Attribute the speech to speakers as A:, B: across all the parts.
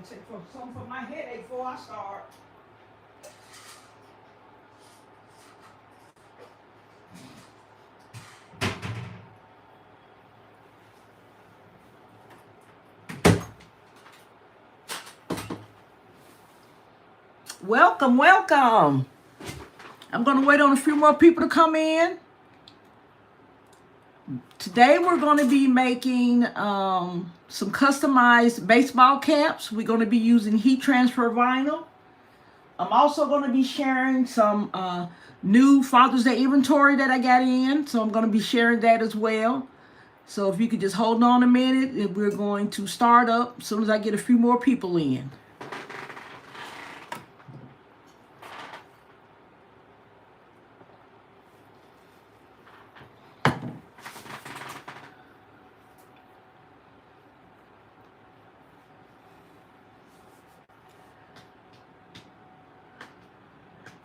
A: take some for my headache before I start. Welcome, welcome. I'm going to wait on a few more people to come in. Today we're going to be making some customized baseball caps. We're going to be using heat transfer vinyl. I'm also going to be sharing some new Father's Day inventory that I got in. So I'm going to be sharing that as well. So if you could just hold on a minute, we're going to start up as soon as I get a few more people in.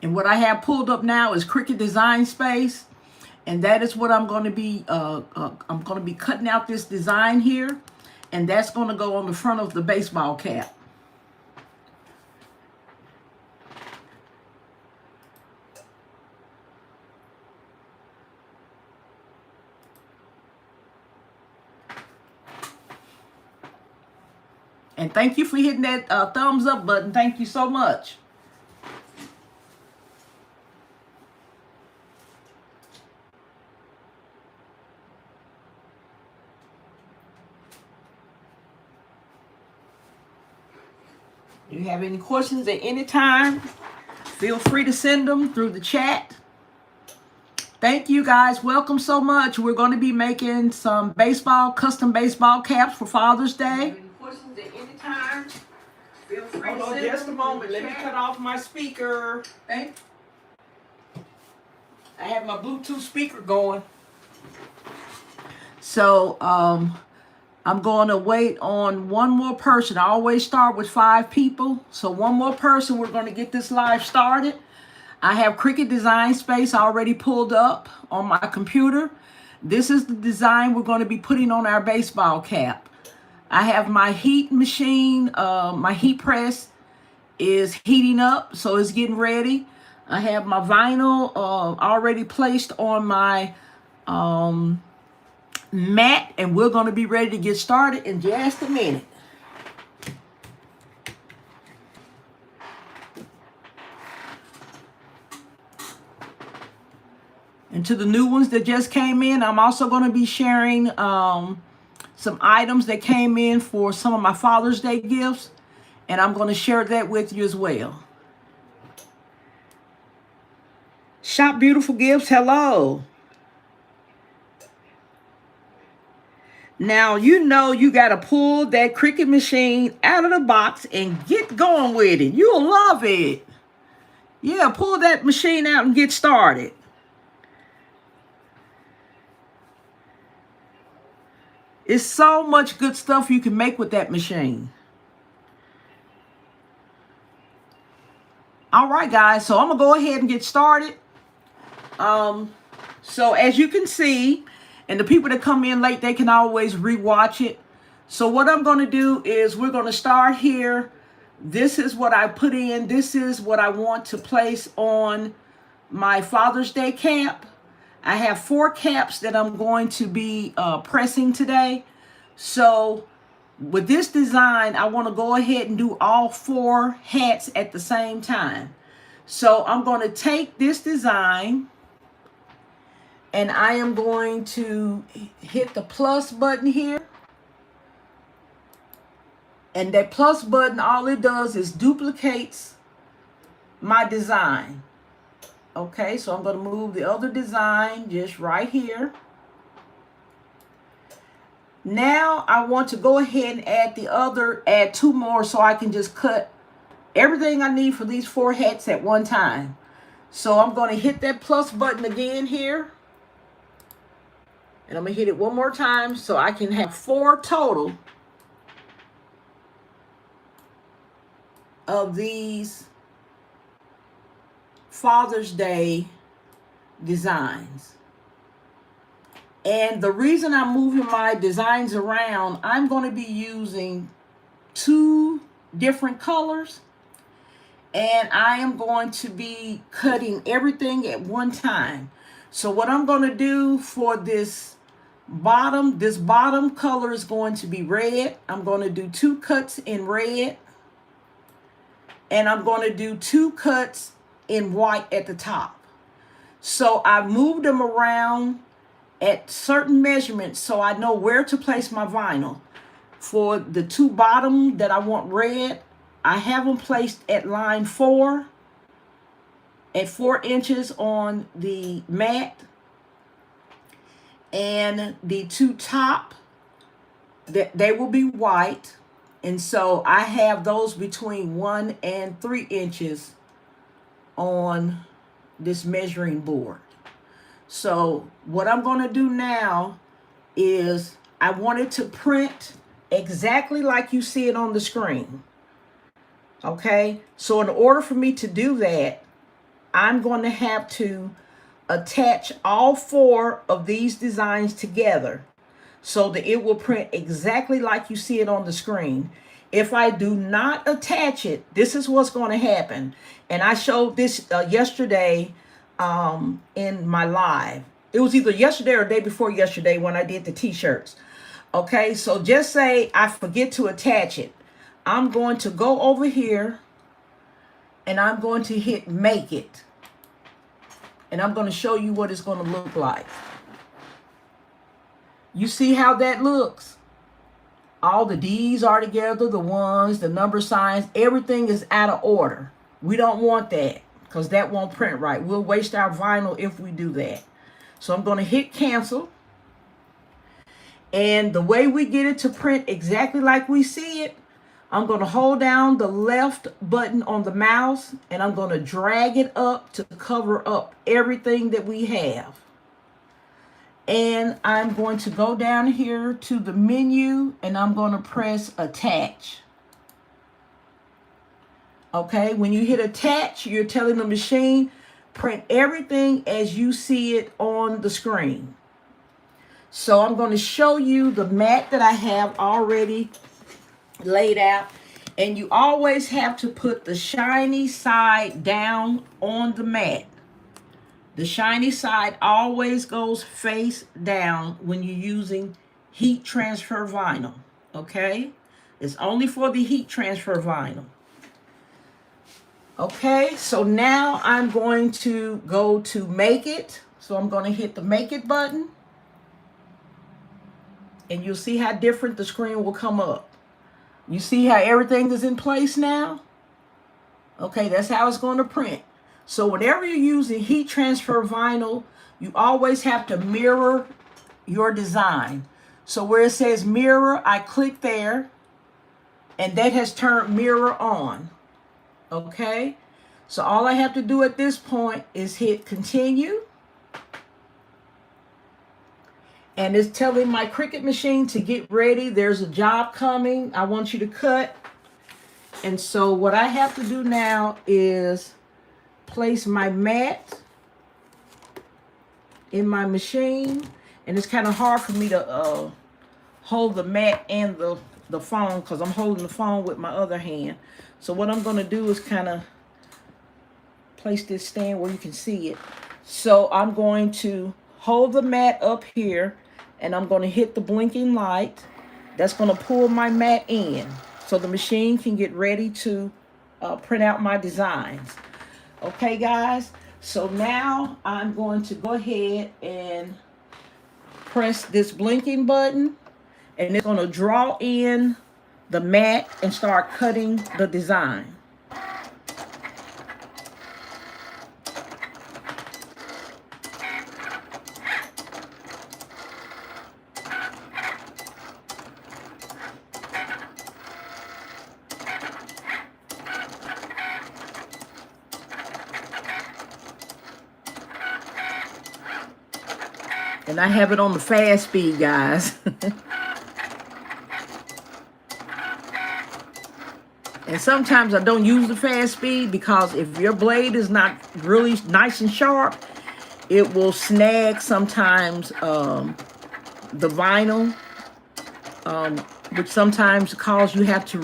A: And what I have pulled up now is Cricut Design Space, and that is what I'm going to be. I'm going to be cutting out this design here, and that's going to go on the front of the baseball cap. And thank you for hitting that thumbs up button. Thank you so much. If you have any questions at any time, feel free to send them through the chat. Thank you guys. Welcome so much. We're going to be making some custom baseball caps for Father's Day. If you have any questions at any time, feel free to send them. Just a moment. Let me cut off my speaker. I have my Bluetooth speaker going. So, I'm going to wait on one more person. I always start with 5 people. So one more person, we're going to get this live started. I have Cricut Design Space already pulled up on my computer. This is the design we're going to be putting on our baseball cap. I have my heat machine, my heat press is heating up, so it's getting ready. I have my vinyl already placed on my mat, and we're going to be ready to get started in just a minute. And to the new ones that just came in, I'm also going to be sharing some items that came in for some of my Father's Day gifts, and I'm going to share that with you as well. Shop Beautiful Gifts, hello. Now, you know you got to pull that Cricut machine out of the box and get going with it. You'll love it. Yeah, pull that machine out and get started. It's so much good stuff you can make with that machine. All right, guys, so I'm going to go ahead and get started. So as you can see, and the people that come in late, they can always rewatch it. So what I'm going to do is we're going to start here. This is what I put in. This is what I want to place on my Father's Day cap. I have 4 caps that I'm going to be pressing today. So with this design, I want to go ahead and do all 4 hats at the same time. So I'm going to take this design, and I am going to hit the plus button here. And that plus button, all it does is duplicates my design. Okay, so I'm going to move the other design just right here. Now I want to go ahead and add 2 more so I can just cut everything I need for these 4 hats at one time. So I'm going to hit that plus button again here. And I'm going to hit it one more time so I can have 4 total of these Father's Day designs. And the reason I'm moving my designs around, I'm going to be using 2 different colors. And I am going to be cutting everything at one time. So what I'm going to do for this bottom color is going to be red. I'm going to do 2 cuts in red. And I'm going to do 2 cuts in white at the top. So I moved them around at certain measurements so I know where to place my vinyl. For the 2 bottom that I want red, I have them placed at line 4, at 4 inches on the mat. And the 2 top, they will be white. And so I have those between 1 and 3 inches on this measuring board. So what I'm going to do now is I want it to print exactly like you see it on the screen. Okay, so in order for me to do that, I'm going to have to attach all 4 of these designs together so that it will print exactly like you see it on the screen. If I do not attach it, this is what's going to happen. And I showed this yesterday in my live. It was either yesterday or day before yesterday when I did the t-shirts. Okay, so just say I forget to attach it. I'm going to go over here and I'm going to hit make it. And I'm going to show you what it's going to look like. You see how that looks? All the D's are together, the ones, the number signs, everything is out of order. We don't want that because that won't print right. We'll waste our vinyl if we do that. So I'm going to hit cancel. And the way we get it to print exactly like we see it, I'm going to hold down the left button on the mouse and I'm going to drag it up to cover up everything that we have. And I'm going to go down here to the menu and I'm going to press attach. Okay, when you hit attach, you're telling the machine, print everything as you see it on the screen. So I'm going to show you the mat that I have already laid out. And you always have to put the shiny side down on the mat. The shiny side always goes face down when you're using heat transfer vinyl. Okay? It's only for the heat transfer vinyl. Okay, so now I'm going to go to make it. So I'm going to hit the make it button. And you'll see how different the screen will come up. You see how everything is in place now? Okay, that's how it's going to print. So whenever you're using heat transfer vinyl, you always have to mirror your design. So where it says mirror, I click there, and that has turned mirror on. Okay, so all I have to do at this point is hit continue. And it's telling my Cricut machine to get ready. There's a job coming. I want you to cut. And so what I have to do now is place my mat in my machine. And it's kind of hard for me to hold the mat and the phone because I'm holding the phone with my other hand. So what I'm going to do is kind of place this stand where you can see it. So I'm going to hold the mat up here. And I'm going to hit the blinking light. That's going to pull my mat in so the machine can get ready to print out my designs. Okay, guys. So now I'm going to go ahead and press this blinking button. And it's going to draw in the mat and start cutting the design. And I have it on the fast speed, guys. And sometimes I don't use the fast speed because if your blade is not really nice and sharp, it will snag sometimes the vinyl, which sometimes cause you have to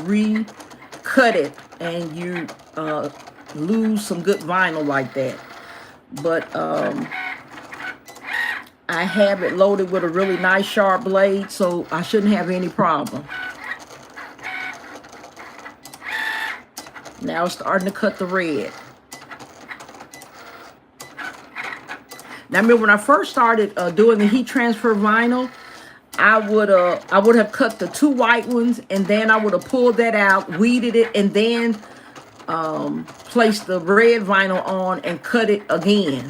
A: cut it and you lose some good vinyl like that. But I have it loaded with a really nice sharp blade, so I shouldn't have any problem. Now it's starting to cut the red. Now remember when I first started doing the heat transfer vinyl, I would have cut the 2 white ones, and then I would have pulled that out, weeded it, and then placed the red vinyl on and cut it again.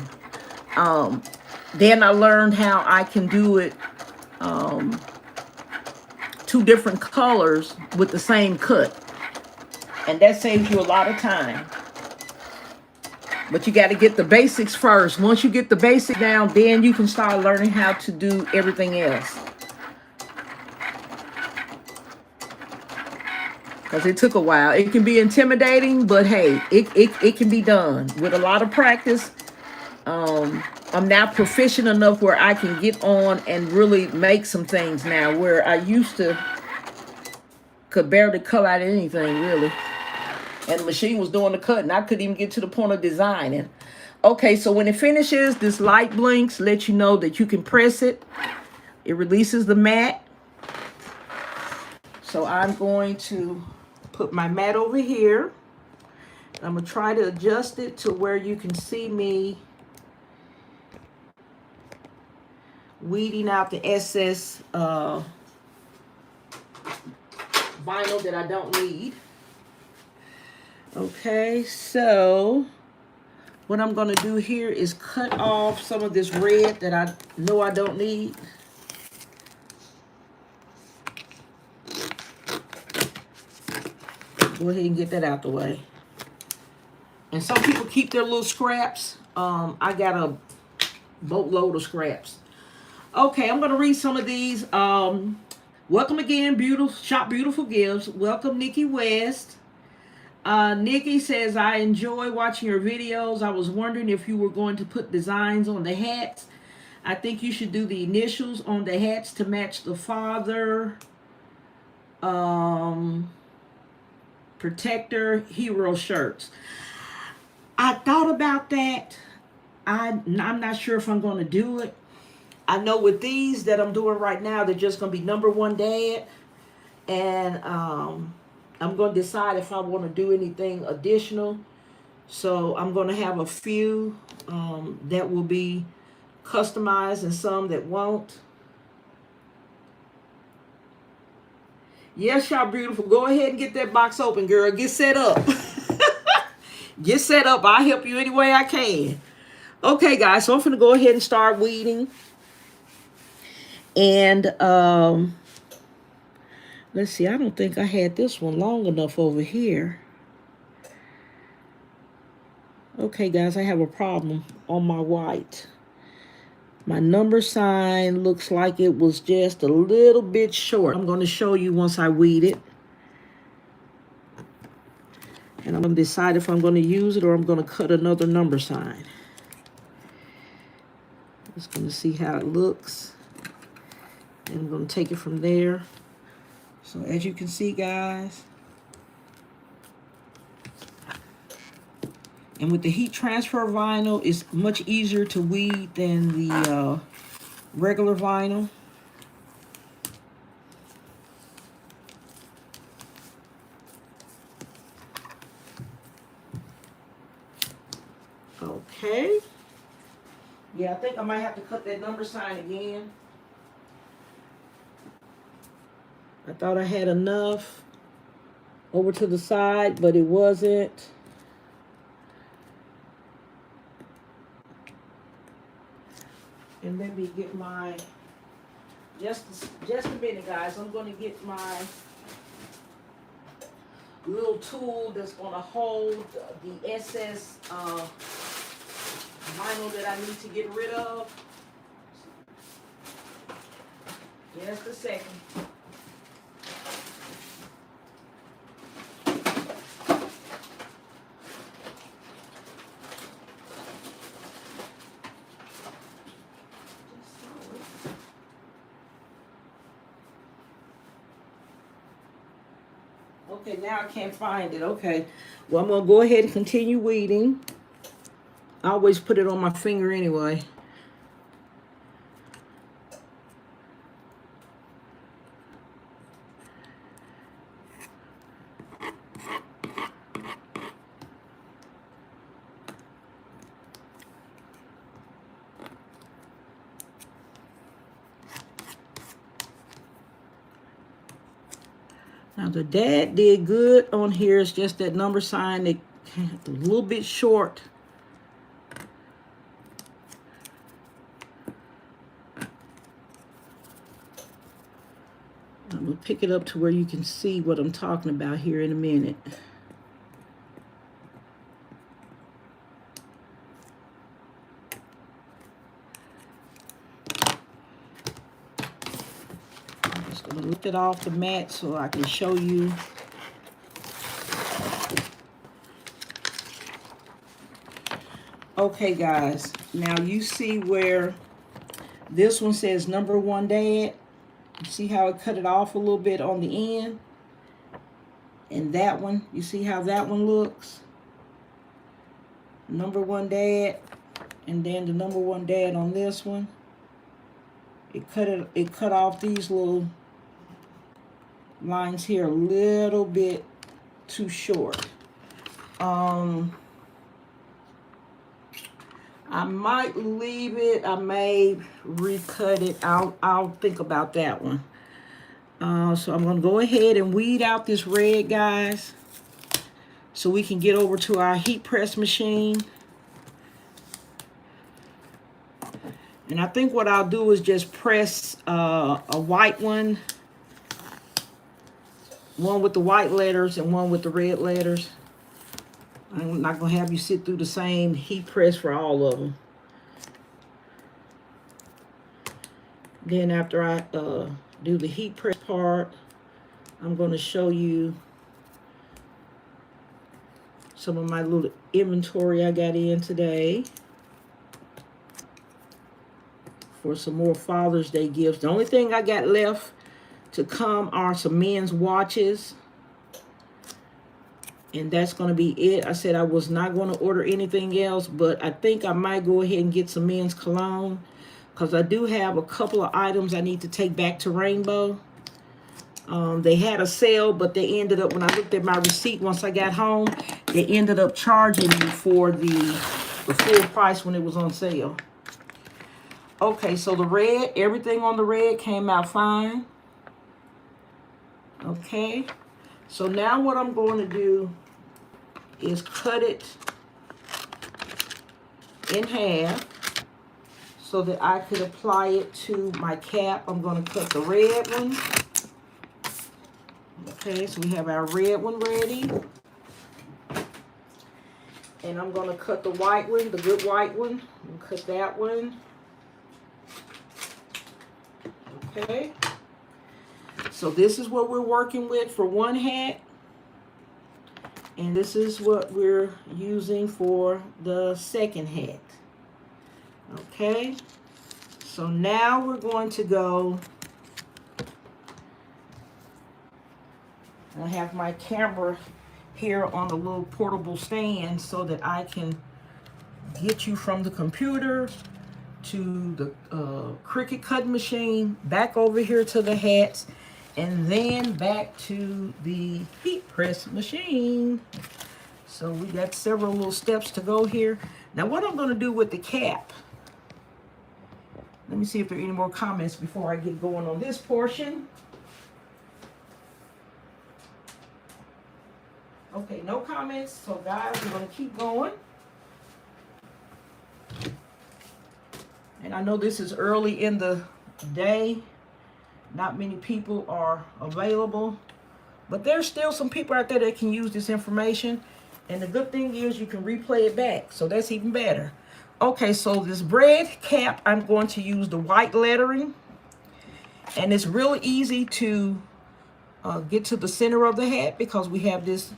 A: Then I learned how I can do it 2 different colors with the same cut. And that saves you a lot of time. But you got to get the basics first. Once you get the basics down, then you can start learning how to do everything else. Because it took a while. It can be intimidating, but hey, it can be done. With a lot of practice, I'm now proficient enough where I can get on and really make some things now, where I used to could barely cut out anything, really. And the machine was doing the cutting. I couldn't even get to the point of designing. Okay, so when it finishes, this light blinks, let you know that you can press it. It releases the mat. So I'm going to put my mat over here. I'm going to try to adjust it to where you can see me weeding out the excess vinyl that I don't need. Okay, so what I'm going to do here is cut off some of this red that I know I don't need. Go ahead and get that out the way. And some people keep their little scraps. I got a boatload of scraps. Okay, I'm going to read some of these. Welcome again, Shop Beautiful Gifts. Welcome, Nikki West. Nikki says, I enjoy watching your videos. I was wondering if you were going to put designs on the hats. I think you should do the initials on the hats to match the father, protector, hero shirts. I thought about that. I'm not sure if I'm going to do it. I know with these that I'm doing right now, they're just going to be number 1 dad. And I'm going to decide if I want to do anything additional. So I'm going to have a few that will be customized and some that won't. Yes, y'all beautiful. Go ahead and get that box open, girl. Get set up. Get set up. I'll help you any way I can. Okay, guys. So I'm going to go ahead and start weeding. And let's see. I don't think I had this one long enough over here. Okay, guys. I have a problem on my white. My number sign looks like it was just a little bit short. I'm going to show you once I weed it. And I'm going to decide if I'm going to use it or I'm going to cut another number sign. Just going to see how it looks. And I'm going to take it from there. So as you can see, guys. And with the heat transfer vinyl, it's much easier to weed than the regular vinyl. Okay. Yeah, I think I might have to cut that number sign again. I thought I had enough over to the side, but it wasn't. And let me get my, just a minute, guys. I'm going to get my little tool that's going to hold the excess vinyl that I need to get rid of. Just a second. Okay, now I can't find it. Okay. Well, I'm going to go ahead and continue weeding. I always put it on my finger anyway. Now the dad did good on here. It's just that number sign that a little bit short. I'm going to pick it up to where you can see what I'm talking about here in a minute. I'm just going to lift it off the mat so I can show you. Okay, guys. Now you see where this one says number 1 dad. You see how it cut it off a little bit on the end? And that one, you see how that one looks? Number 1 dad, and then the number 1 dad on this one. It cut off these little lines here a little bit too short. I might leave it. I may recut it. I'll think about that one. So I'm going to go ahead and weed out this red, guys, so we can get over to our heat press machine. And I think what I'll do is just press a white one with the white letters and one with the red letters. I'm not going to have you sit through the same heat press for all of them. Then after I do the heat press part, I'm going to show you some of my little inventory I got in today for some more Father's Day gifts. The only thing I got left to come are some men's watches. And that's going to be it. I said I was not going to order anything else, but I think I might go ahead and get some men's cologne, because I do have a couple of items I need to take back to Rainbow. They had a sale, but they ended up, when I looked at my receipt once I got home, they ended up charging me for the full price when it was on sale. Okay, so the red, everything on the red came out fine. Okay, so now what I'm going to do is cut it in half so that I could apply it to my cap. I'm going to cut the red one. Okay, so we have our red one ready. And I'm going to cut the white one, the good white one. I'm going to cut that one. Okay. So this is what we're working with for one hat. And this is what we're using for the second hat. Okay. So now we're going to go. I have my camera here on the little portable stand so that I can get you from the computer to the Cricut cutting machine, back over here to the hats, and then back to the heat press machine. So we got several little steps to go here. Now what I'm going to do with the cap, let me see if there are any more comments before I get going on this portion. Okay, no comments. So guys, we're going to keep going. And I know this is early in the day. Not many people are available. But there's still some people out there that can use this information. And the good thing is you can replay it back. So that's even better. Okay, so this red cap, I'm going to use the white lettering. And it's really easy to get to the center of the hat because we have this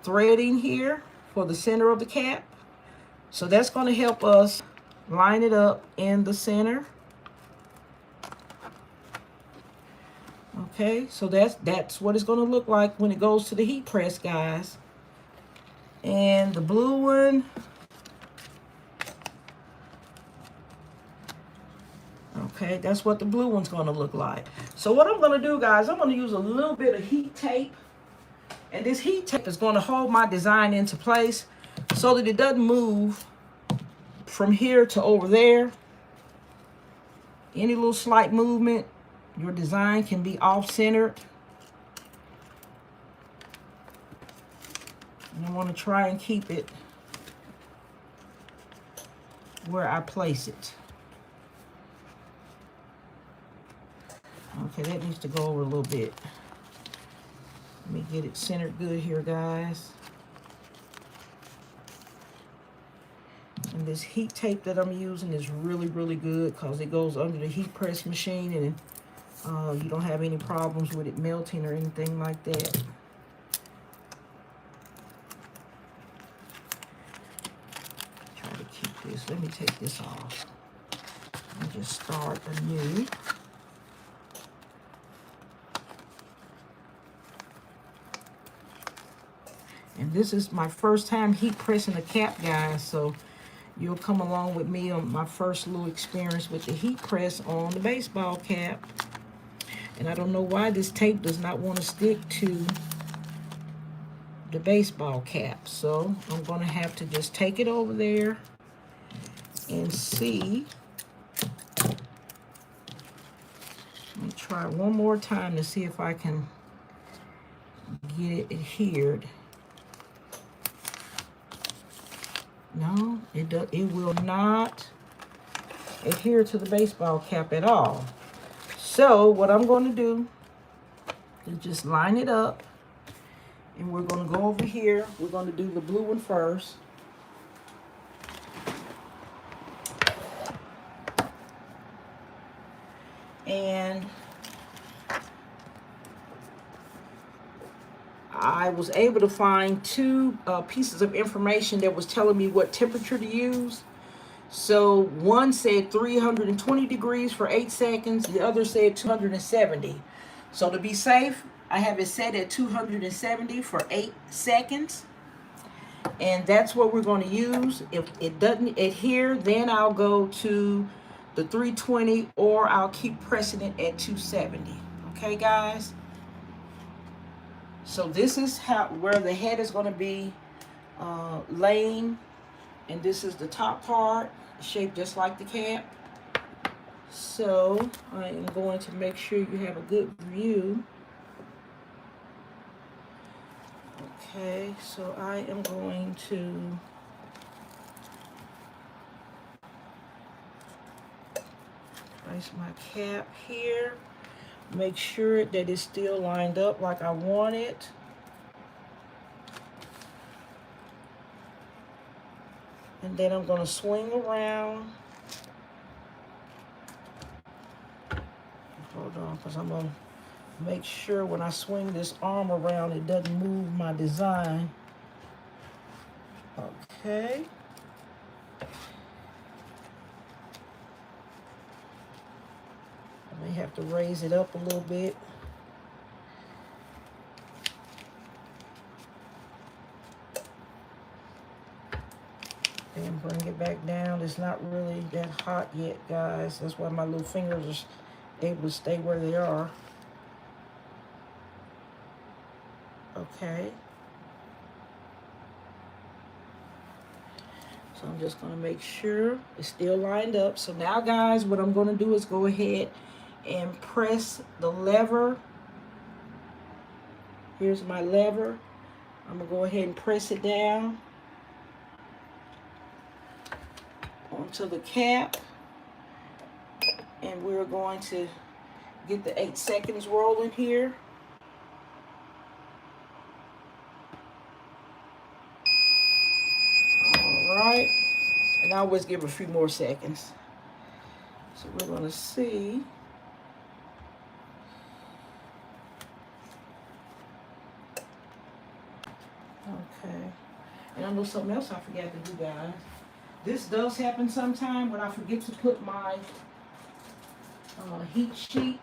A: threading here for the center of the cap. So that's going to help us line it up in the center. Okay, so that's what it's going to look like when it goes to the heat press, guys. And the blue one, okay, that's what the blue one's going to look like. So what I'm going to do, guys, I'm going to use a little bit of heat tape. And this heat tape is going to hold my design into place so that it doesn't move from here to over there. Any little slight movement, your design can be off-centered. And I want to try and keep it where I place it. Okay, that needs to go over a little bit. Let me get it centered good here, guys. And this heat tape that I'm using is really, really good because it goes under the heat press machine and you don't have any problems with it melting or anything like that. Try to keep this. Let me take this off and just start anew. And this is my first time heat pressing a cap, guys, so you'll come along with me on my first little experience with the heat press on the baseball cap. And I don't know why this tape does not want to stick to the baseball cap. So I'm going to have to just take it over there and see. Let me try one more time to see if I can get it adhered. No, it will not adhere to the baseball cap at all. So what I'm going to do is just line it up, and we're going to go over here. We're going to do the blue one first. And I was able to find two pieces of information that was telling me what temperature to use. So one said 320 degrees for 8 seconds. The other said 270. So to be safe, I have it set at 270 for 8 seconds. And that's what we're going to use. If it doesn't adhere, then I'll go to the 320 or I'll keep pressing it at 270. Okay, guys? So this is where the head is going to be laying, and this is the top part, shaped just like the cap. So I am going to make sure you have a good view. Okay, so I am going to place my cap here. Make sure that it's still lined up like I want it. And then I'm going to swing around. Hold on, because I'm going to make sure when I swing this arm around, it doesn't move my design. Okay. I may have to raise it up a little bit. Then bring it back down. It's not really that hot yet, guys. That's why my little fingers are able to stay where they are. Okay. So I'm just going to make sure it's still lined up. So now, guys, what I'm going to do is go ahead and press the lever. Here's my lever. I'm going to go ahead and press it down onto the cap. And we're going to get the 8 seconds rolling here. All right. And I always give a few more seconds. So we're going to see. Okay. And I know something else I forgot to do, guys. This does happen sometime when I forget to put my heat sheet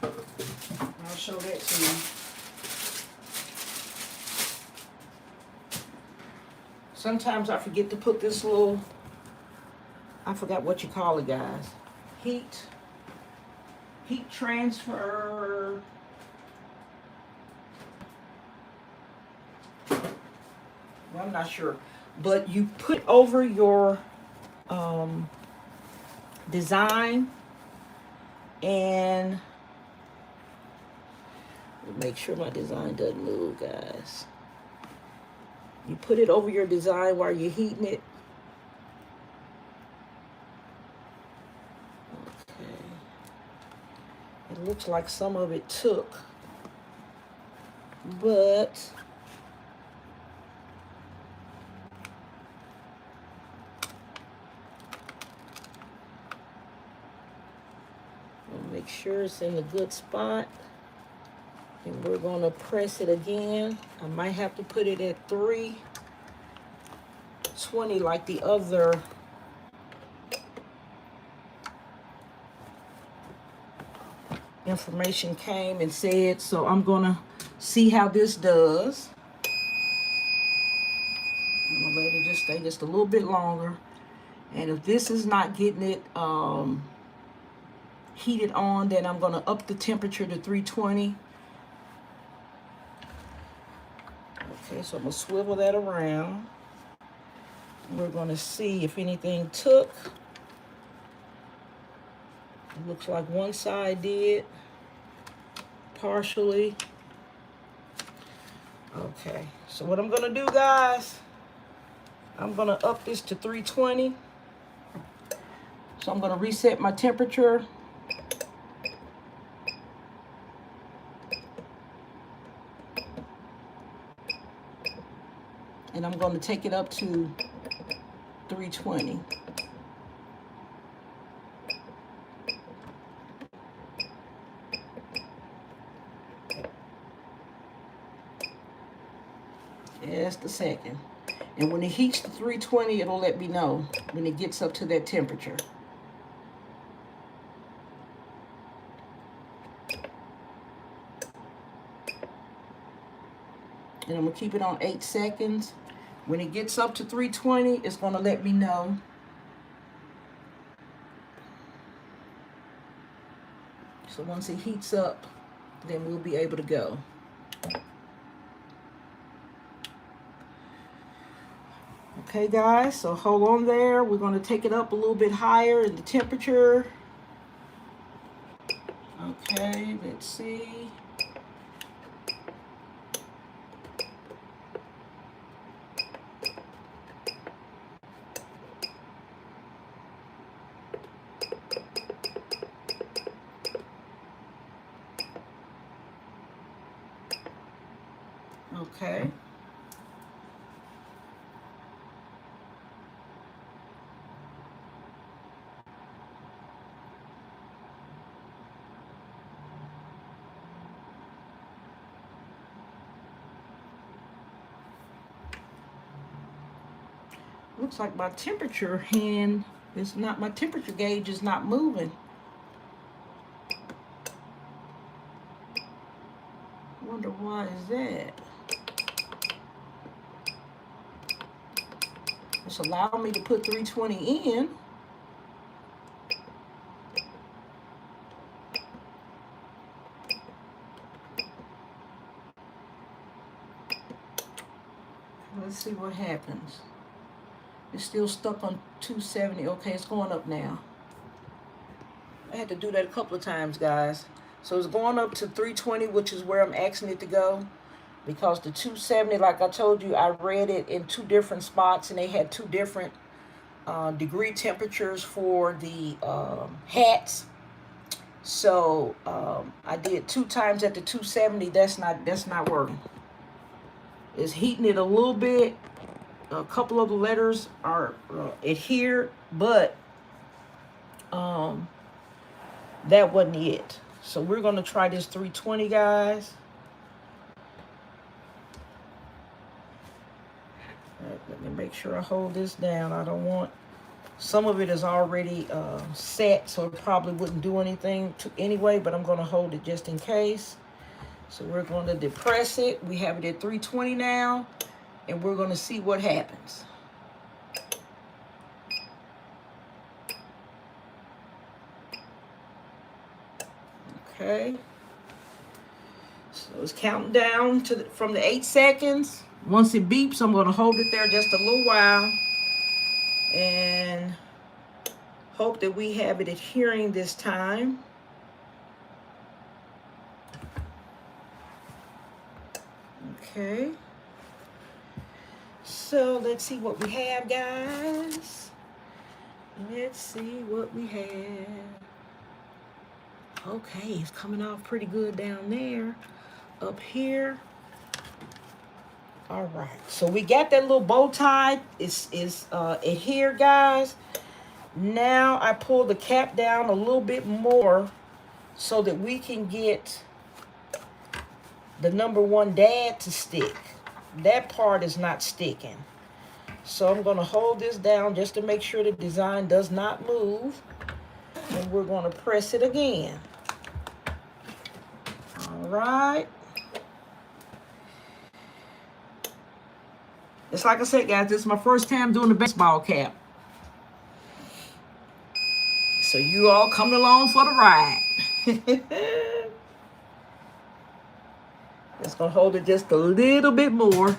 A: I'll show that to you. Sometimes I forget to put this little, I forgot what you call it, guys. Heat transfer. Well, I'm not sure. But you put over your design, and make sure my design doesn't move, guys. You put it over your design while you're heating it. Okay. It looks like some of it took, but we'll make sure it's in a good spot. And we're going to press it again. I might have to put it at 320 like the other information came and said. So I'm going to see how this does. I'm going to let it just stay just a little bit longer. And if this is not getting it heated on, then I'm going to up the temperature to 320. Okay, so I'm going to swivel that around. We're going to see if anything took. It looks like one side did, partially. Okay, so what I'm going to do, guys, I'm going to up this to 320. So I'm going to reset my temperature. And I'm going to take it up to 320. Just a second. And when it heats to 320, it'll let me know when it gets up to that temperature. And I'm going to keep it on 8 seconds. When it gets up to 320, it's going to let me know. So once it heats up, then we'll be able to go. Okay, guys, so hold on there. We're going to take it up a little bit higher in the temperature. Okay, let's see. Okay. Looks like my temperature hand is not, my temperature gauge is not moving. Wonder why is that? It's allowing me to put 320 in. Let's see what happens. It's still stuck on 270. Okay, it's going up now. I had to do that a couple of times, guys. So it's going up to 320, which is where I'm asking it to go. Because the 270, like I told you, I read it in 2 different spots, and they had 2 different degree temperatures for the hats. So I did 2 times at the 270. That's not working. It's heating it a little bit. A couple of the letters are adhered, but that wasn't it. So we're going to try this 320, guys. All right, let me make sure I hold this down. I don't want Some of it is already set, so it probably wouldn't do anything anyway, but I'm going to hold it just in case. So we're going to depress it. We have it at 320 now, and we're going to see what happens. Okay. So it's counting down from the 8 seconds. Once it beeps, I'm going to hold it there just a little while and hope that we have it adhering this time. Okay. So let's see what we have, guys. Let's see what we have. Okay, it's coming off pretty good down there. Up here. All right, so we got that little bow tie is adhered, guys. Now I pull the cap down a little bit more so that we can get the number 1 dad to stick. That part is not sticking. So I'm going to hold this down just to make sure the design does not move. And we're going to press it again. All right. It's like I said, guys, this is my first time doing the baseball cap. So you all coming along for the ride. Just going to hold it just a little bit more.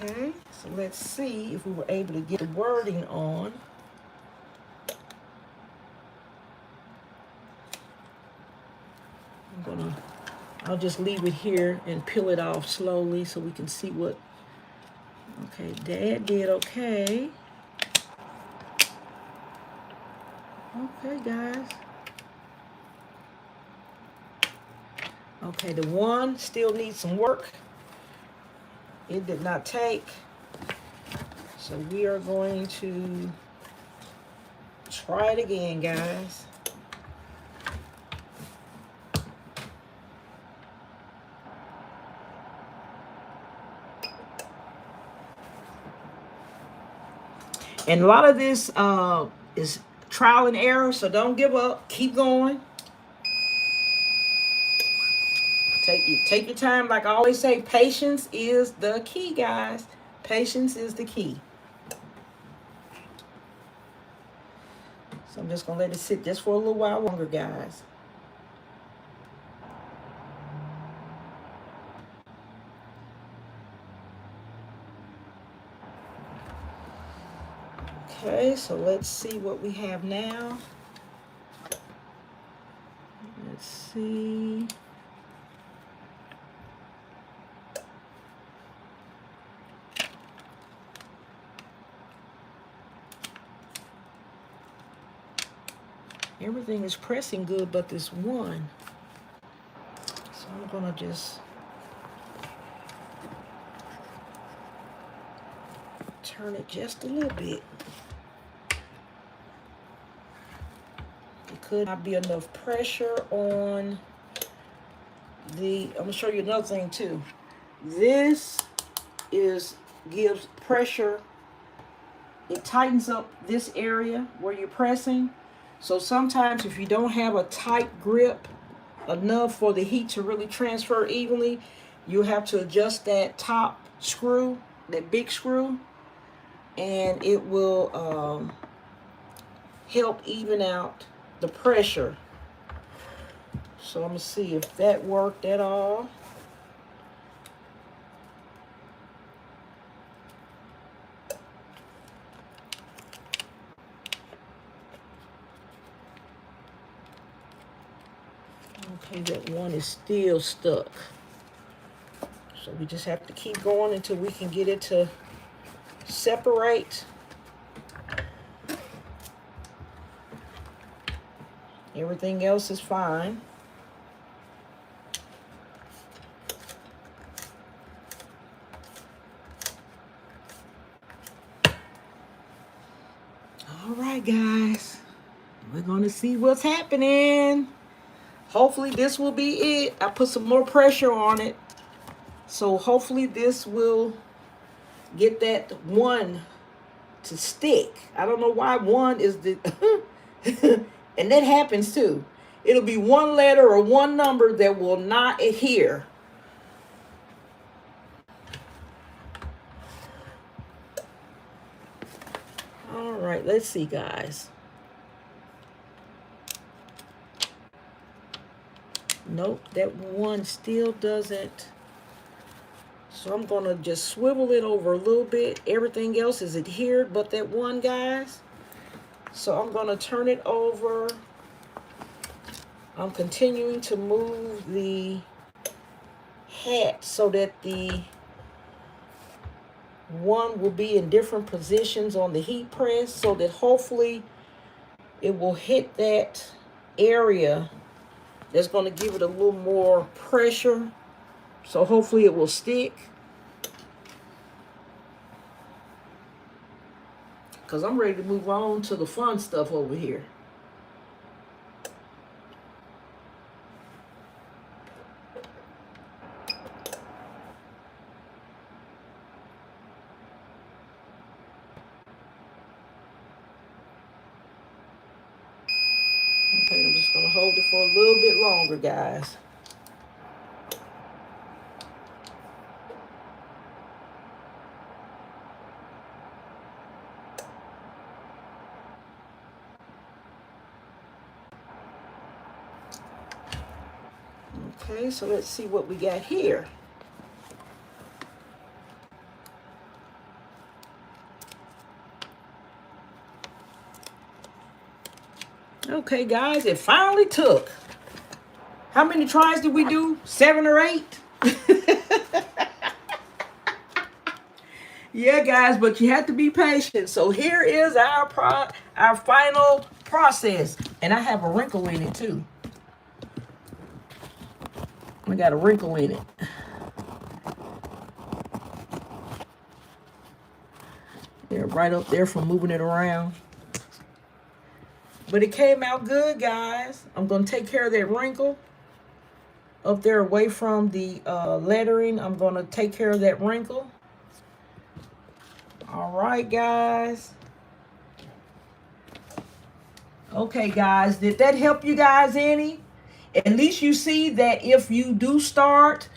A: Okay, so let's see if we were able to get the wording on. I'll just leave it here and peel it off slowly so we can see what. Okay, Dad did okay. Okay, guys. Okay, the 1 still needs some work. It did not take. So we are going to try it again, guys. And a lot of this is trial and error, so don't give up. Keep going. Take your time. Like I always say, patience is the key, guys. Patience is the key. So I'm just going to let it sit just for a little while longer, guys. Okay, so let's see what we have now. Let's see. Everything is pressing good, but this one. So I'm going to just turn it just a little bit. It could not be enough pressure on the, I'm going to show you another thing too. This gives pressure. It tightens up this area where you're pressing. So sometimes if you don't have a tight grip enough for the heat to really transfer evenly, you have to adjust that top screw, that big screw, and it will help even out the pressure. So I'm going to see if that worked at all. Okay, that one is still stuck. So we just have to keep going until we can get it to separate. Everything else is fine. All right, guys. We're going to see what's happening. Hopefully this will be it. I put some more pressure on it. So hopefully this will get that one to stick. I don't know why one is the and that happens too. It'll be one letter or one number that will not adhere. All right, let's see, guys. Nope, that one still doesn't. So I'm going to just swivel it over a little bit. Everything else is adhered but that one, guys. So I'm going to turn it over. I'm continuing to move the hat so that the one will be in different positions on the heat press so that hopefully it will hit that area that's going to give it a little more pressure. So hopefully it will stick. Because I'm ready to move on to the fun stuff over here. Okay, I'm just going to hold it for a little bit longer, guys. Okay, so let's see what we got here. Okay, guys, it finally took. How many tries did we do? 7 or 8? Yeah, guys, but you have to be patient. So here is our final process. And I have a wrinkle in it, too. I got a wrinkle in it. Yeah, right up there from moving it around. But it came out good, guys. I'm going to take care of that wrinkle up there away from the lettering. I'm going to take care of that wrinkle. All right, guys. Okay, guys. Did that help you guys any? At least you see that if you do start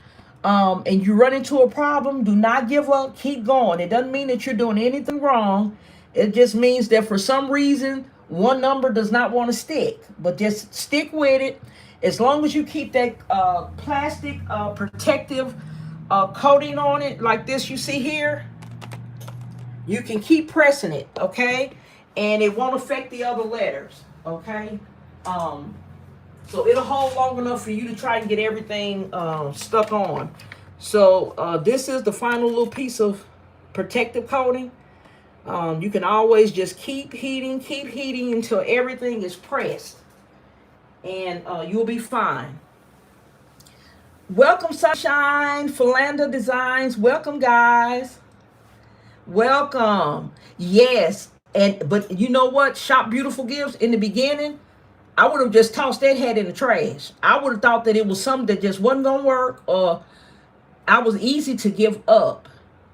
A: and you run into a problem, do not give up. Keep going. It doesn't mean that you're doing anything wrong. It just means that for some reason, one number does not want to stick. But just stick with it. As long as you keep that plastic protective coating on it like this you see here, you can keep pressing it, okay? And it won't affect the other letters, okay? So it'll hold long enough for you to try and get everything stuck on. So this is the final little piece of protective coating. You can always just keep heating until everything is pressed. And you'll be fine. Welcome, Sunshine, Philander Designs. Welcome, guys. Welcome. Yes. But you know what? Shop Beautiful Gifts, in the beginning, I would have just tossed that hat in the trash. I would have thought that it was something that just wasn't going to work, or I was easy to give up.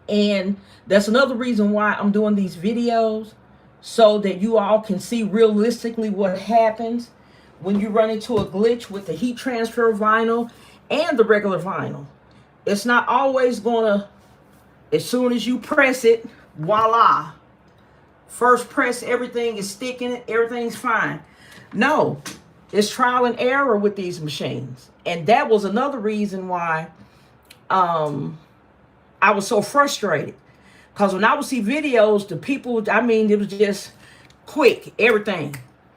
A: And that's another reason why I'm doing these videos, so that you all can see realistically what happens when you run into a glitch with the heat transfer vinyl and the regular vinyl. It's not always going to, as soon as you press it, voila. First press, everything is sticking, everything's fine. No, it's trial and error with these machines. And that was another reason why I was so frustrated. Because when I would see videos, the people, I mean, it was just quick, everything.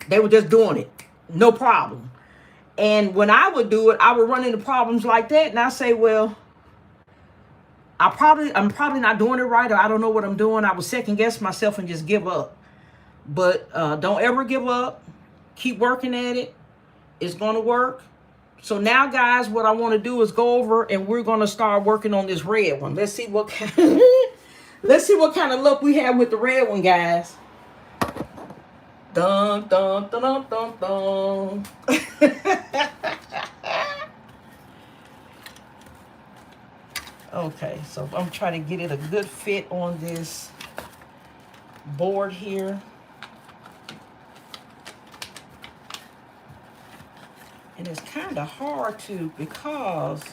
A: They were just doing it, no problem. And when I would do it, I would run into problems like that. And I say, well, I'm probably not doing it right, or I don't know what I'm doing. I would second guess myself and just give up. But don't ever give up. Keep working at it. It's going to work. So now, guys, what I want to do is go over and we're going to start working on this red one. Let's see what kind let's see what kind of luck we have with the red one, guys. Dun, dun, dun, dun, dun, dun. Okay, so I'm trying to get it a good fit on this board here. And it's kind of hard to, because,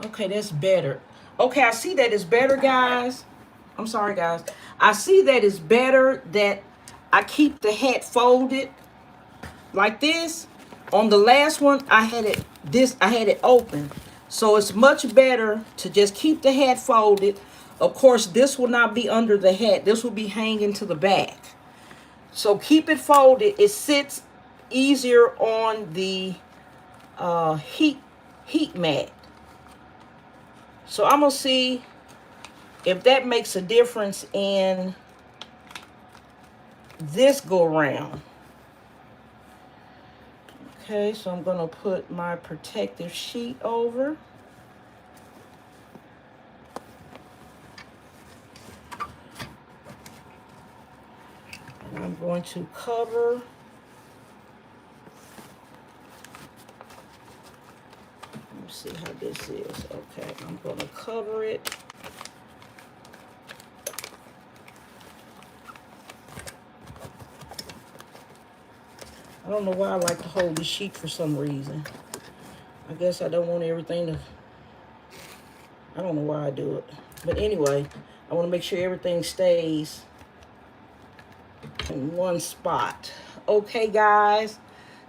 A: okay, that's better. Okay, I see that it's better, guys. I'm sorry, guys. I see that it's better that I keep the hat folded like this. On the last one, I had it open. So it's much better to just keep the hat folded. Of course, this will not be under the hat. This will be hanging to the back. So keep it folded. It sits easier on the heat mat. So I'm gonna see if that makes a difference in this go around. Okay, so I'm gonna put my protective sheet over. And I'm going to cover. Let's see how this is. Okay, I'm gonna cover it. I don't know why I like to hold the sheet for some reason. I guess I don't want everything to, I don't know why I do it. But anyway, I want to make sure everything stays in one spot. Okay, guys.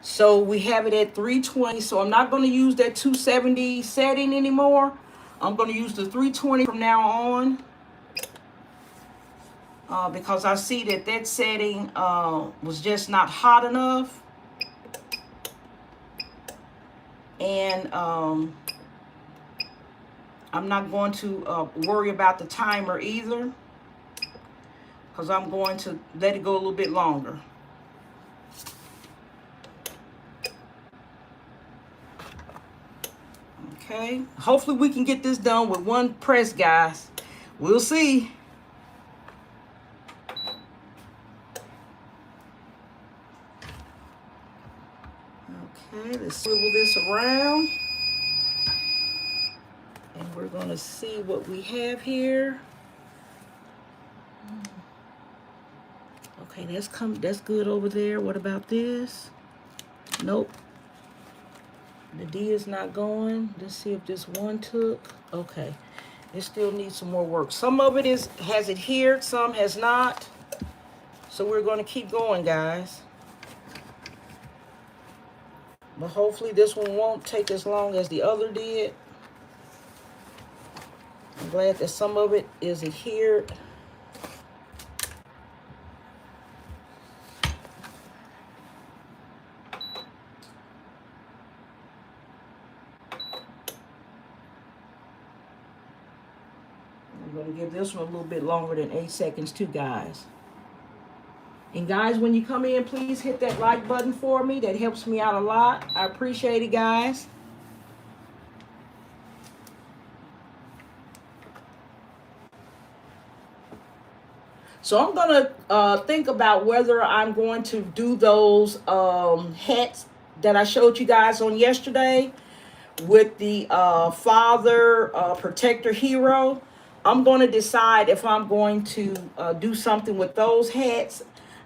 A: So we have it at 320. So I'm not going to use that 270 setting anymore. I'm going to use the 320 from now on. Because I see that setting was just not hot enough. And I'm not going to worry about the timer either, because I'm going to let it go a little bit longer. Okay, hopefully we can get this done with one press, guys. We'll see. Okay, let's swivel this around. And we're going to see what we have here. Okay, that's good over there. What about this? Nope. The D is not going. Let's see if this one took. Okay. It still needs some more work. Some of it has adhered, some has not. So we're going to keep going, guys. But hopefully this one won't take as long as the other did. I'm glad that some of it is adhered. I'm going to give this one a little bit longer than 8 seconds too, guys. And guys, when you come in, please hit that like button for me. That helps me out a lot. I appreciate it, guys. So I'm going to think about whether I'm going to do those hats that I showed you guys on yesterday with the father protector hero. I'm going to decide if I'm going to do something with those hats.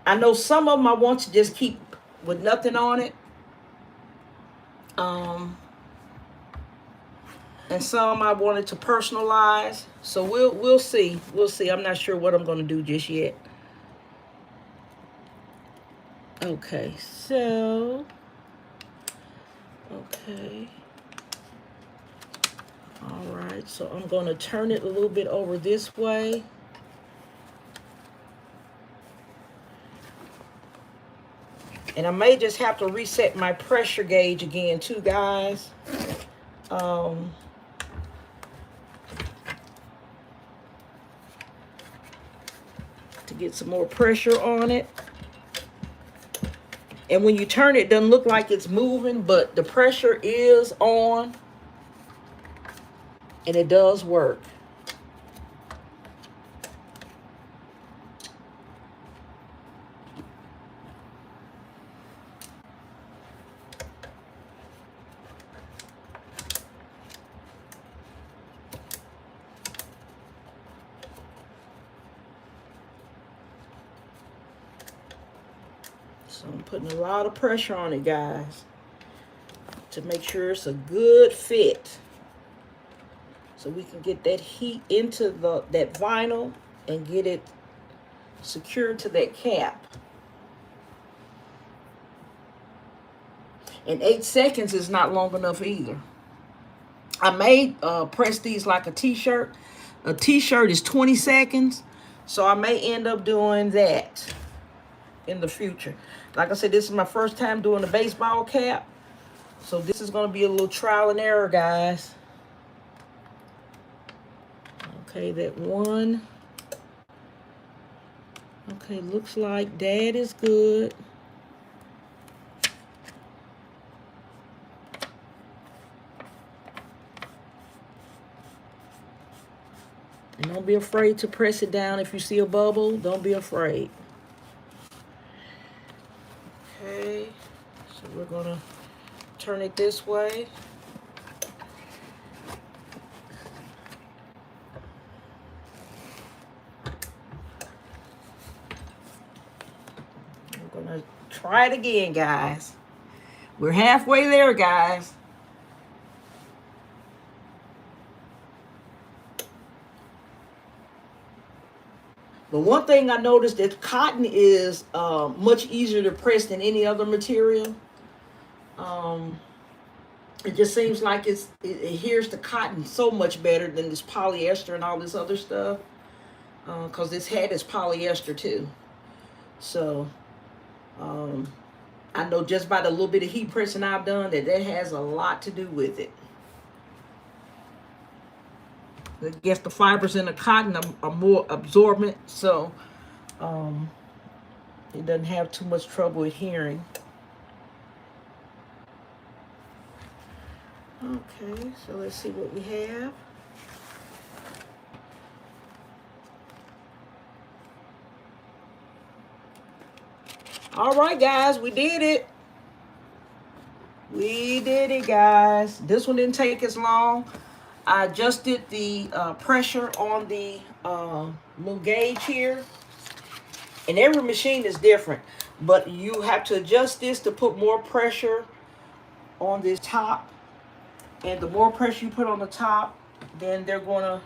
A: I know some of them I want to just keep with nothing on it. And some I wanted to personalize. So we'll see. We'll see. I'm not sure what I'm going to do just yet. Okay, so okay. All right, so I'm going to turn it a little bit over this way. And I may just have to reset my pressure gauge again too, guys. To get some more pressure on it. And when you turn it, it doesn't look like it's moving, but the pressure is on. And it does work. So I'm putting a lot of pressure on it, guys, to make sure it's a good fit. So we can get that heat into that vinyl and get it secured to that cap. And 8 seconds is not long enough either. I may press these like a t-shirt. A t-shirt is 20 seconds. So I may end up doing that in the future. Like I said, this is my first time doing a baseball cap. So this is going to be a little trial and error, guys. Okay, that one. Okay, looks like that is good. And don't be afraid to press it down. If you see a bubble, don't be afraid. Okay, so we're gonna turn it this way. We're gonna try it again, guys. We're halfway there, guys. But one thing I noticed that cotton is much easier to press than any other material. It just seems like it adheres to cotton so much better than this polyester and all this other stuff. Because this hat is polyester too. So I know just by the little bit of heat pressing I've done that has a lot to do with it. I guess the fibers in the cotton are more absorbent, so it doesn't have too much trouble adhering. Okay, so let's see what we have. All right, guys, we did it. We did it, guys. This one didn't take as long. I adjusted the pressure on the little gauge here. And every machine is different. But you have to adjust this to put more pressure on this top. And the more pressure you put on the top, then they're going to,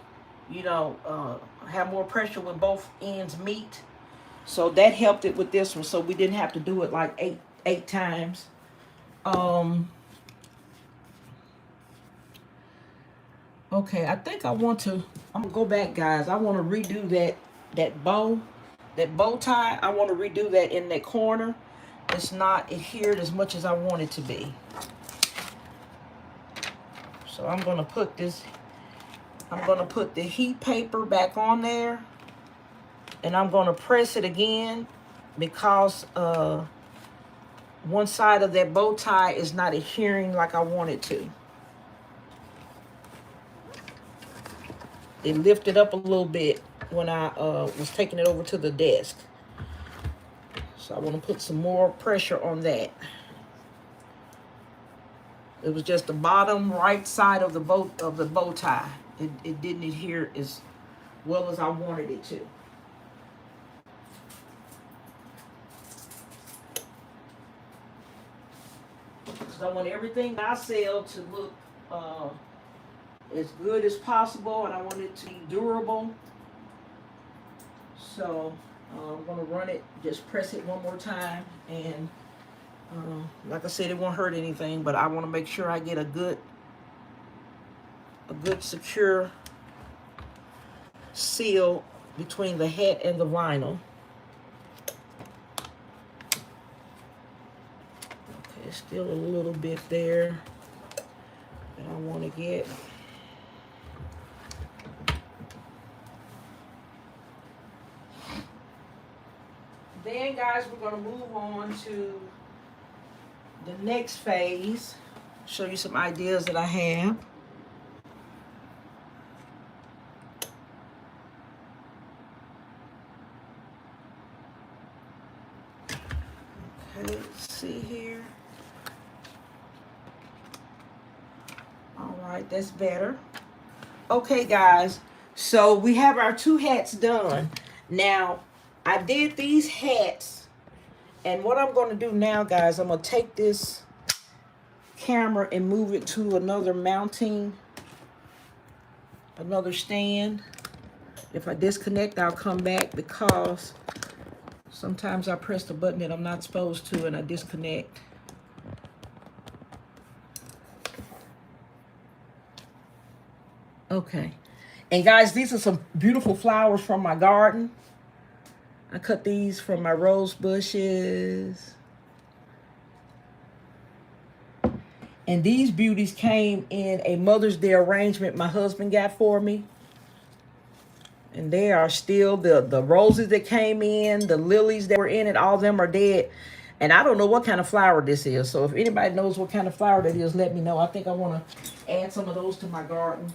A: you know, have more pressure when both ends meet. So that helped it with this one. So we didn't have to do it like eight times. Okay, I think I'm gonna go back, guys. I want to redo that bow tie. I want to redo that in that corner. It's not adhered as much as I want it to be. So I'm gonna put the heat paper back on there, and I'm gonna press it again because one side of that bow tie is not adhering like I want it to. It lifted up a little bit when I was taking it over to the desk. So I want to put some more pressure on that. It was just the bottom right side of the bow tie. It didn't adhere as well as I wanted it to. Because I want everything I sell to look as good as possible, and I want it to be durable. So I'm going to run it, just press it one more time, and like I said, it won't hurt anything, but I want to make sure I get a good secure seal between the hat and the vinyl. Okay, still a little bit there that I want to get. Then, guys, we're going to move on to the next phase. Show you some ideas that I have. Okay, let's see here. All right, that's better. Okay, guys, so we have our two hats done. Now, I did these hats And what I'm going to do now, guys, I'm going to take this camera and move it to another stand. If I disconnect, I'll come back because sometimes I press the button that I'm not supposed to and I disconnect. Okay. And guys, these are some beautiful flowers from my garden. I cut these from my rose bushes. And these beauties came in a Mother's Day arrangement my husband got for me. And they are still the roses that came in, the lilies that were in it, all of them are dead. And I don't know what kind of flower this is. So if anybody knows what kind of flower that is, let me know. I think I want to add some of those to my garden.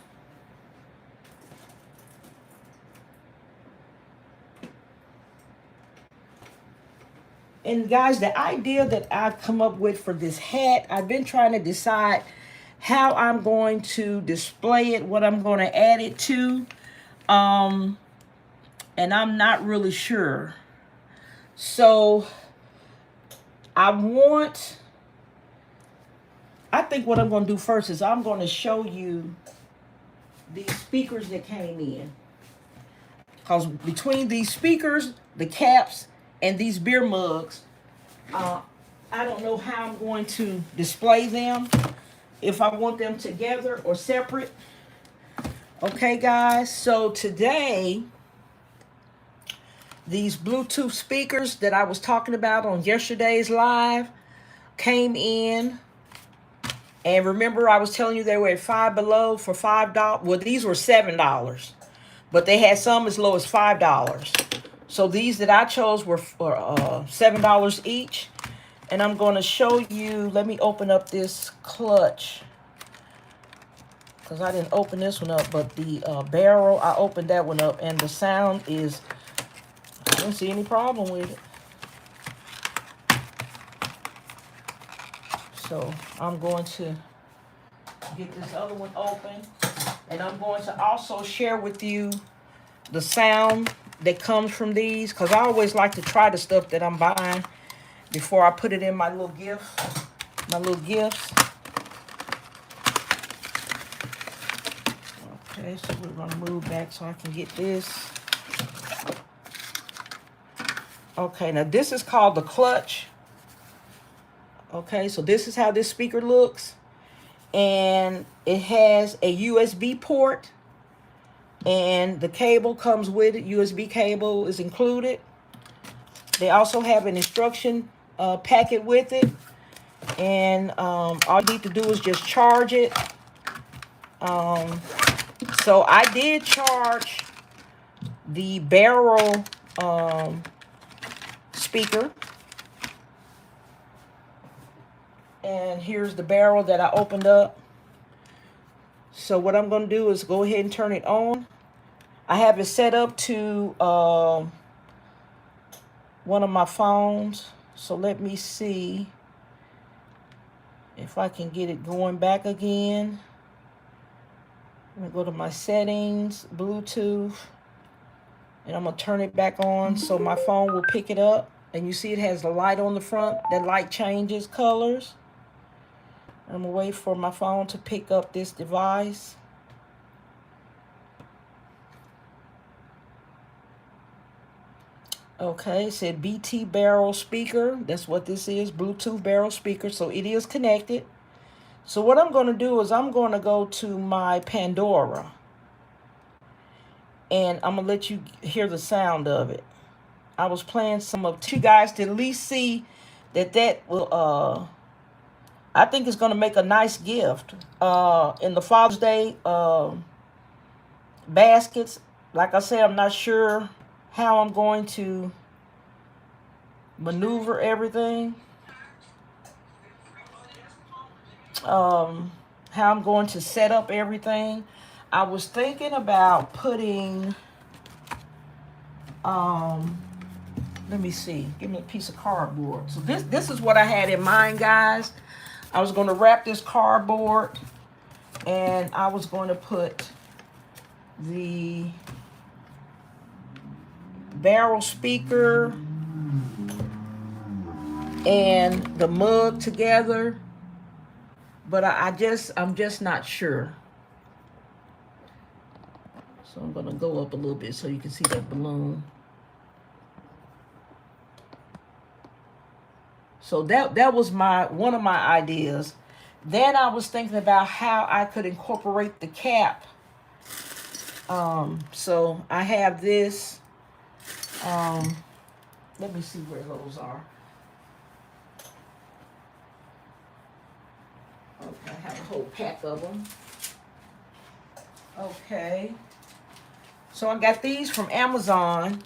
A: And guys, the idea that I've come up with for this hat, I've been trying to decide how I'm going to display it, what I'm going to add it to. And I'm not really sure. So I think what I'm going to do first is I'm going to show you these speakers that came in. Because between these speakers, the caps, and these beer mugs, I don't know how I'm going to display them. If I want them together or separate. Okay, guys. So today, these Bluetooth speakers that I was talking about on yesterday's live came in. And remember, I was telling you they were at Five Below for $5. Well, these were $7. But they had some as low as $5. So these that I chose were for $7 each. And I'm going to show you, let me open up this clutch. Because I didn't open this one up, but the barrel, I opened that one up. And the sound is, I don't see any problem with it. So I'm going to get this other one open. And I'm going to also share with you the sound that comes from these, because I always like to try the stuff that I'm buying before I put it in my little gifts. Okay, so we're going to move back so I can get this. Okay, now this is called the clutch. Okay, so this is how this speaker looks. And it has a USB port. And the cable comes with it. USB cable is included. They also have an instruction packet with it. And all you need to do is just charge it. So I did charge the barrel speaker. And here's the barrel that I opened up. So what I'm going to do is go ahead and turn it on. I have it set up to one of my phones. So let me see if I can get it going back again. I'm going to go to my settings, Bluetooth. And I'm going to turn it back on so my phone will pick it up. And you see it has the light on the front. That light changes colors. I'm going to wait for my phone to pick up this device. Okay, it said BT barrel speaker. That's what this is, Bluetooth barrel speaker. So it is connected. So what I'm going to do is I'm going to go to my Pandora. And I'm going to let you hear the sound of it. I was playing some of you guys to at least see that will... I think it's going to make a nice gift in the Father's Day baskets. Like I said, I'm not sure how I'm going to maneuver everything. How I'm going to set up everything. I was thinking about putting, let me see. Give me a piece of cardboard. So this is what I had in mind, guys. I was going to wrap this cardboard and I was going to put the barrel speaker and the mug together, but I'm just not sure. So I'm gonna go up a little bit so you can see that balloon. So that was one of my ideas. Then I was thinking about how I could incorporate the cap. So I have this. Let me see where those are. Okay, I have a whole pack of them. Okay. So I got these from Amazon,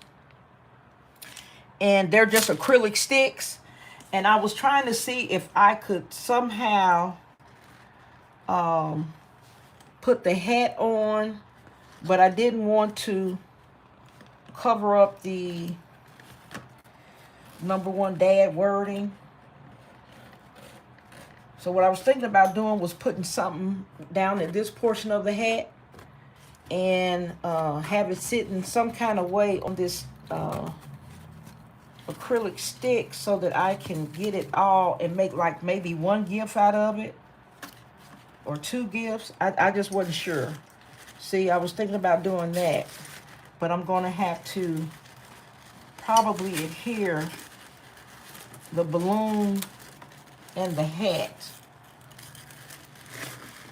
A: and they're just acrylic sticks. And I was trying to see if I could somehow put the hat on, but I didn't want to cover up the #1 dad wording. So what I was thinking about doing was putting something down in this portion of the hat and have it sit in some kind of way on this acrylic stick so that I can get it all and make like maybe one gift out of it or 2 gifts. I just wasn't sure. See, I was thinking about doing that, but I'm going to have to probably adhere the balloon and the hat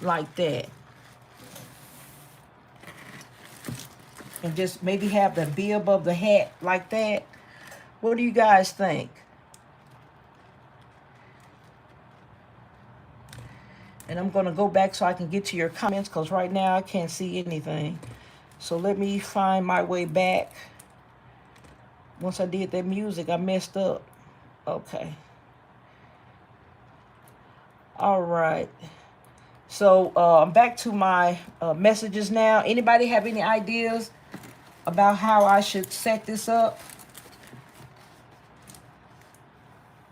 A: like that. And just maybe have the bib of the hat like that. What do you guys think? And I'm going to go back so I can get to your comments because right now I can't see anything. So let me find my way back. Once I did that music, I messed up. Okay. All right. So I'm back to my messages now. Anybody have any ideas about how I should set this up?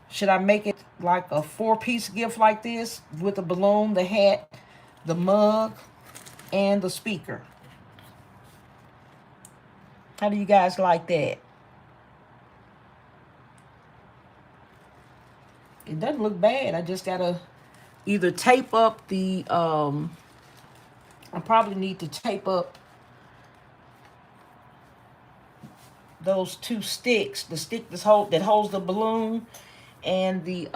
A: Should I make it like a 4-piece gift like this with the balloon, the hat, the mug, and the speaker? How do you guys like that? It doesn't look bad. I just gotta either tape up the, I probably need to tape up those 2 sticks, the stick that holds the balloon and the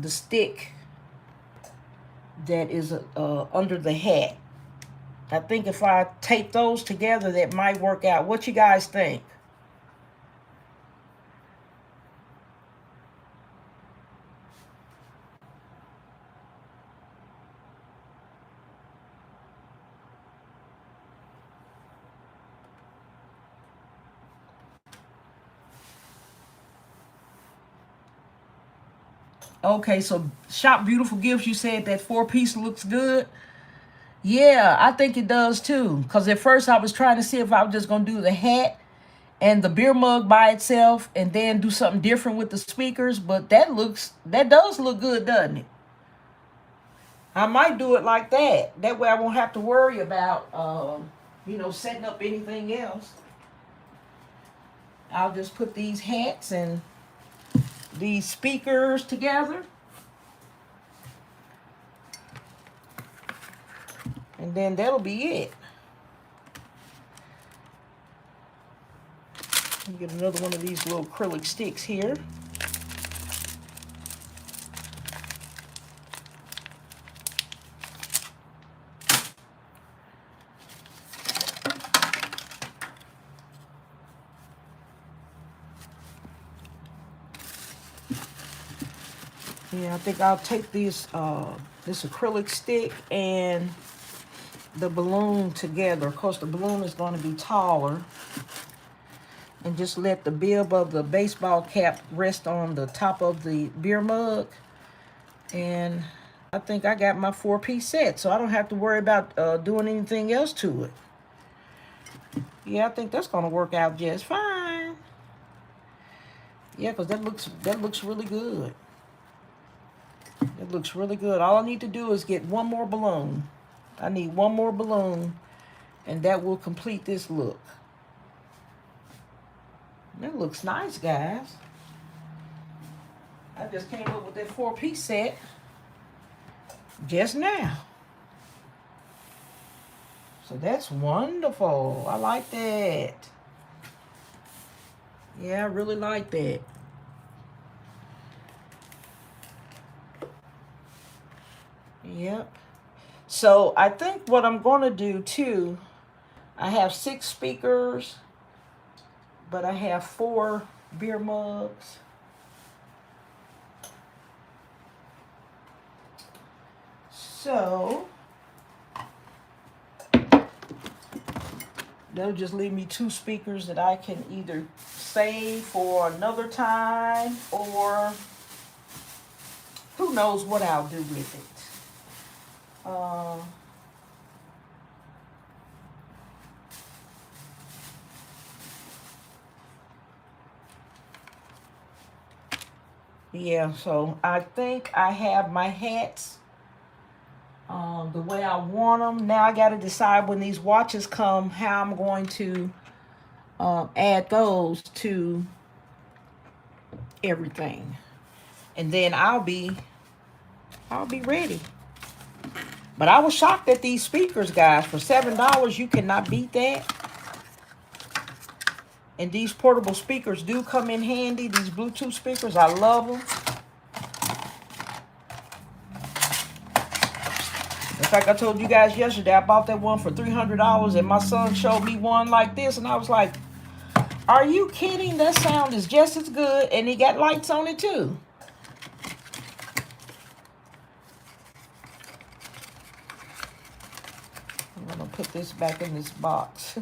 A: stick that is under the hat. I think if I tape those together, that might work out. What you guys think? Okay, so Shop Beautiful Gifts, you said that 4-piece looks good. Yeah, I think it does too. Because at first I was trying to see if I was just going to do the hat and the beer mug by itself and then do something different with the speakers. But that does look good, doesn't it? I might do it like that. That way I won't have to worry about, setting up anything else. I'll just put these hats and these speakers together. And then that'll be it. Get another one of these little acrylic sticks here. Yeah, I think I'll take this acrylic stick and the balloon together. Of course, the balloon is going to be taller. And just let the bib of the baseball cap rest on the top of the beer mug. And I think I got my 4-piece set, so I don't have to worry about doing anything else to it. Yeah, I think that's going to work out just fine. Yeah, because that looks really good. It looks really good. All I need to do is get one more balloon. I need one more balloon, and that will complete this look. That looks nice, guys. I just came up with that 4-piece set just now. So that's wonderful. I like that. Yeah, I really like that. Yep. So I think what I'm going to do too, I have 6 speakers, but I have 4 beer mugs. So that'll just leave me 2 speakers that I can either save for another time, or who knows what I'll do with it. Yeah, so I think I have my hats the way I want them. Now I got to decide when these watches come how I'm going to add those to everything, and then I'll be ready. But I was shocked at these speakers, guys. For $7, you cannot beat that. And these portable speakers do come in handy. These Bluetooth speakers, I love them. In fact, I told you guys yesterday, I bought that one for $300, and my son showed me one like this, and I was like, are you kidding? That sound is just as good, and he got lights on it too. I'm gonna put this back in this box.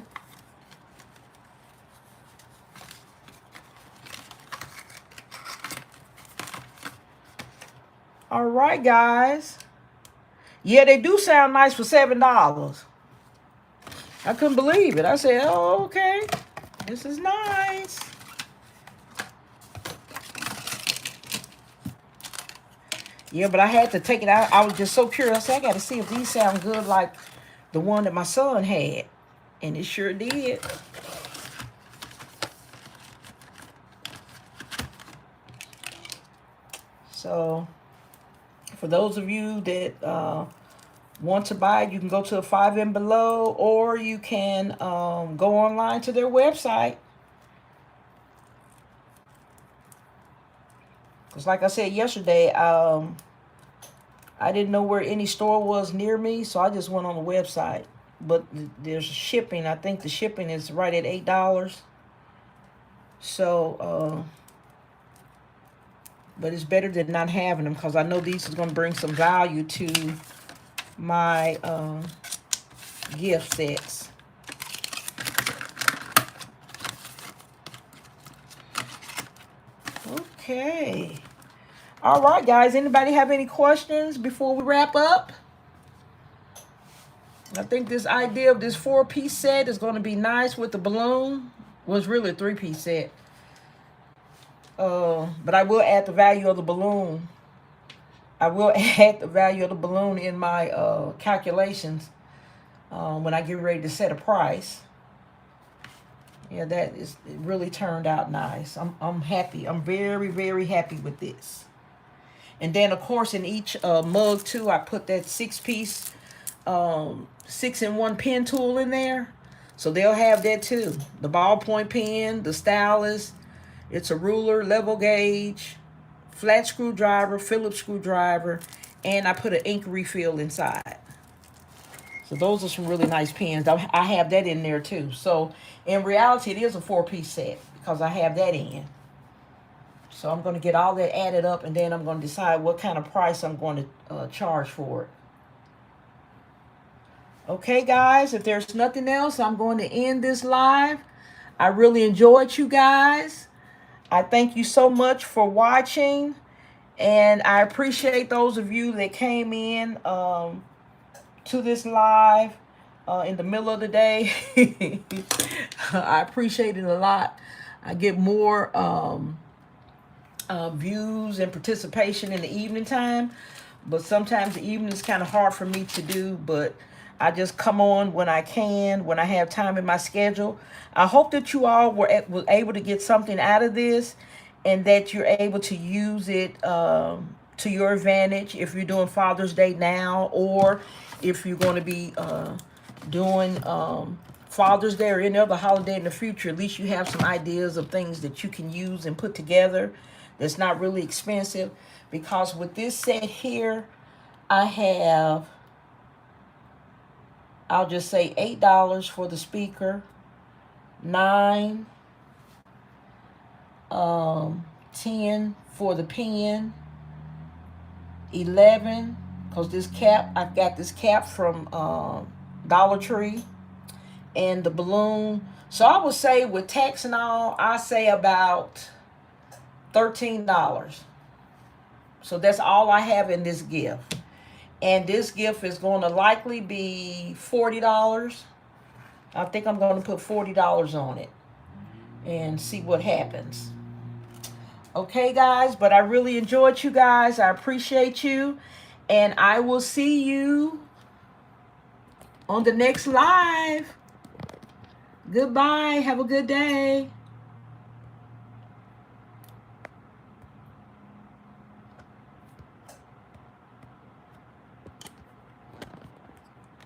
A: All right, guys. Yeah, they do sound nice for $7. I couldn't believe it. I said, oh, okay. This is nice. Yeah, but I had to take it out. I was just so curious. I said, I got to see if these sound good like the one that my son had. And it sure did. So, for those of you that want to buy it, you can go to a 5 and below, or you can go online to their website. Because like I said yesterday, I didn't know where any store was near me, so I just went on the website. But there's shipping. I think the shipping is right at $8. So, but it's better than not having them, because I know these is going to bring some value to my gift sets. Okay. All right, guys. Anybody have any questions before we wrap up? I think this idea of this 4-piece set is going to be nice with the balloon. Well, it's really a 3-piece set. But I will add the value of the balloon. I will add the value of the balloon in my calculations when I get ready to set a price. Yeah, it really turned out nice. I'm happy. I'm very, very happy with this. And then, of course, in each mug, too, I put that 6-piece 6-in-1 pen tool in there. So they'll have that, too. The ballpoint pen, the stylus. It's a ruler, level gauge, flat screwdriver, Phillips screwdriver, and I put an ink refill inside. So those are some really nice pens. I have that in there, too. So in reality, it is a 4-piece set because I have that in. So I'm going to get all that added up, and then I'm going to decide what kind of price I'm going to charge for it. Okay, guys, if there's nothing else, I'm going to end this live. I really enjoyed you guys. I thank you so much for watching, and I appreciate those of you that came in to this live in the middle of the day. I appreciate it a lot. I get more views and participation in the evening time, but sometimes the evening is kind of hard for me to do, but I just come on when I can, when I have time in my schedule. I hope that you all were able to get something out of this, and that you're able to use it to your advantage if you're doing Father's Day now, or if you're going to be doing Father's Day or any other holiday in the future. At least you have some ideas of things that you can use and put together that's not really expensive. Because with this set here, I have, I'll just say $8 for the speaker, 9, 10 for the pen, 11, because this cap, I got this cap from Dollar Tree, and the balloon. So I would say with tax and all, I say about $13. So that's all I have in this gift. And this gift is going to likely be $40. I think I'm going to put $40 on it and see what happens. Okay, guys, but I really enjoyed you guys. I appreciate you. And I will see you on the next live. Goodbye. Have a good day.